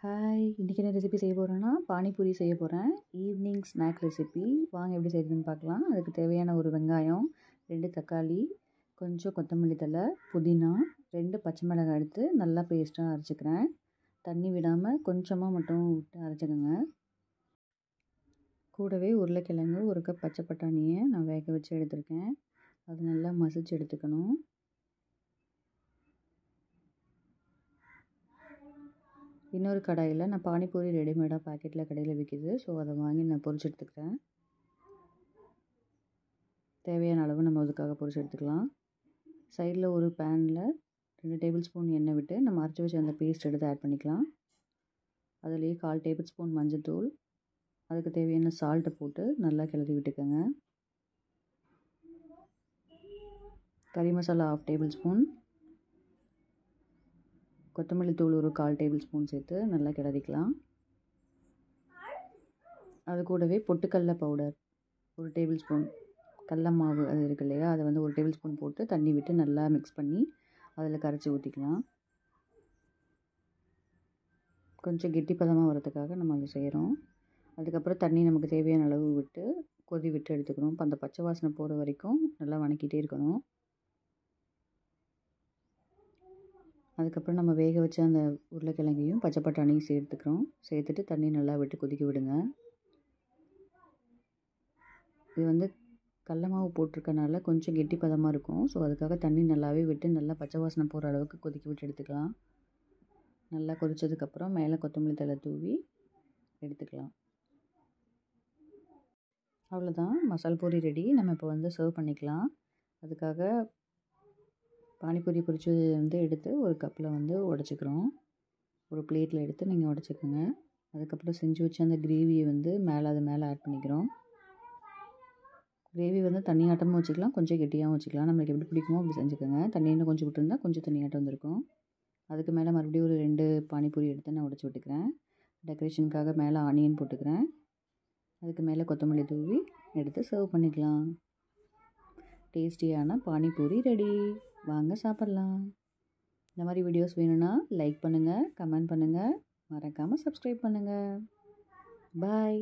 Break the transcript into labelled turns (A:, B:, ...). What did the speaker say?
A: Hi! இன்றைக்கி என்ன recipe செய்ய போகிறேன்னா, பானிபூரி செய்ய போகிறேன். Evening snack recipe. வாங்க எப்படி செய்கிறதுன்னு பார்க்கலாம். அதுக்கு தேவையான ஒரு வெங்காயம், 2 தக்காளி, கொஞ்சம் கொத்தமல்லி தழை, புதினா, 2 பச்சை மிளகாய் எடுத்து நல்லா பேஸ்ட்டாக அரைச்சிக்கிறேன். தண்ணி விடாமல் கொஞ்சமாக மட்டும் விட்டு அரைச்சிக்கோங்க. கூடவே உருளைக்கிழங்கு, 1 கப் பச்சை பட்டாணியை நான் வேக வச்சு எடுத்திருக்கேன். அது நல்லா மசிச்சு எடுத்துக்கணும். இன்னொரு கடாயில் நான் பானிபூரி ரெடிமேடாக பாக்கெட்டில் கடையில் விற்கிது. ஸோ அதை வாங்கி நான் பொரிச்சு எடுத்துக்கிறேன். தேவையான அளவு நம்ம அதுக்காக பொரிச்சு எடுத்துக்கலாம். சைடில் ஒரு பேனில் 2 டேபிள் ஸ்பூன் எண்ணெய் விட்டு நம்ம அரைச்சி வச்சு அந்த பேஸ்ட் எடுத்து ஆட் பண்ணிக்கலாம். அதுலேயே 1/4 டேபிள் ஸ்பூன் மஞ்சள்தூள், அதுக்கு தேவையான சால்ட்டை போட்டு நல்லா கிளறி விட்டுக்கோங்க. கறி மசாலா 1/2 டேபிள் ஸ்பூன், கொத்தமல்லி தூள் ஒரு 1/4 டேபிள் ஸ்பூன் சேர்த்து நல்லா கிளறிக்கலாம். அது கூடவே பொட்டுக்கடலை பவுடர் 1 டேபிள் ஸ்பூன், கடல மாவு அது இருக்கு இல்லையா, அதை வந்து 1 டேபிள் ஸ்பூன் போட்டு தண்ணி விட்டு நல்லா மிக்ஸ் பண்ணி அதில் கரைச்சி ஊற்றிக்கலாம். கொஞ்சம் கெட்டிப்பதமாக வரதுக்காக நம்ம அதை செய்கிறோம். அதுக்கப்புறம் தண்ணி நமக்கு தேவையான அளவு விட்டு கொதி விட்டு எடுத்துக்கணும். இப்போ அந்த பச்சை வாசனை போகிற வரைக்கும் நல்லா வணக்கிட்டே இருக்கணும். அதுக்கப்புறம் நம்ம வேக வச்ச அந்த உருளைக்கிழங்கையும் பச்சை பட்டாணியும் சேர்த்துட்டு தண்ணி நல்லா விட்டு கொதிக்க விடுங்க. இது வந்து கடல மாவு போட்டிருக்கனால கொஞ்சம் கெட்டி பதமாக இருக்கும். ஸோ அதுக்காக தண்ணி நல்லாவே விட்டு நல்லா பச்சை வாசனை போகிற அளவுக்கு கொதிக்க விட்டு எடுத்துக்கலாம். நல்லா கொதித்ததுக்கப்புறம் மேலே கொத்தமல்லி தழை தூவி எடுத்துக்கலாம். அவ்வளோதான், மசால் பூரி ரெடி. நம்ம இப்போ வந்து சர்வ் பண்ணிக்கலாம். அதுக்காக பானிபூரி பொரிச்சது வந்து எடுத்து ஒரு கப்பில் வந்து உடச்சிக்கிறோம். ஒரு பிளேட்டில் எடுத்து நீங்கள் உடச்சிக்கோங்க. அதுக்கப்புறம் செஞ்சு வச்சு அந்த கிரேவியை வந்து அது மேலே ஆட் பண்ணிக்கிறோம். கிரேவி வந்து தண்ணியாட்டமும் வச்சுக்கலாம், கொஞ்சம் கெட்டியாகவும் வச்சுக்கலாம். நம்மளுக்கு எப்படி பிடிக்குமோ அப்படி செஞ்சுக்கோங்க. தண்ணி இன்னும் கொஞ்சம் விட்டுருந்தா கொஞ்சம் தண்ணியாட்டம் வந்திருக்கும். அதுக்கு மேலே மறுபடியும் ஒரு 2 பானிபூரி எடுத்து நான் உடச்சி விட்டுக்கிறேன். டெக்கரேஷனுக்காக மேலே ஆனியன் போட்டுக்கிறேன். அதுக்கு மேலே கொத்தமல்லி தூவி எடுத்து சர்வ் பண்ணிக்கலாம். டேஸ்டியான பானிபூரி ரெடி. வாங்க சாப்பிட்லாம். இந்த மாதிரி வீடியோஸ் வேணும்னா லைக் பண்ணுங்கள், கமெண்ட் பண்ணுங்கள், மறக்காமல் சப்ஸ்கிரைப் பண்ணுங்கள். பாய்.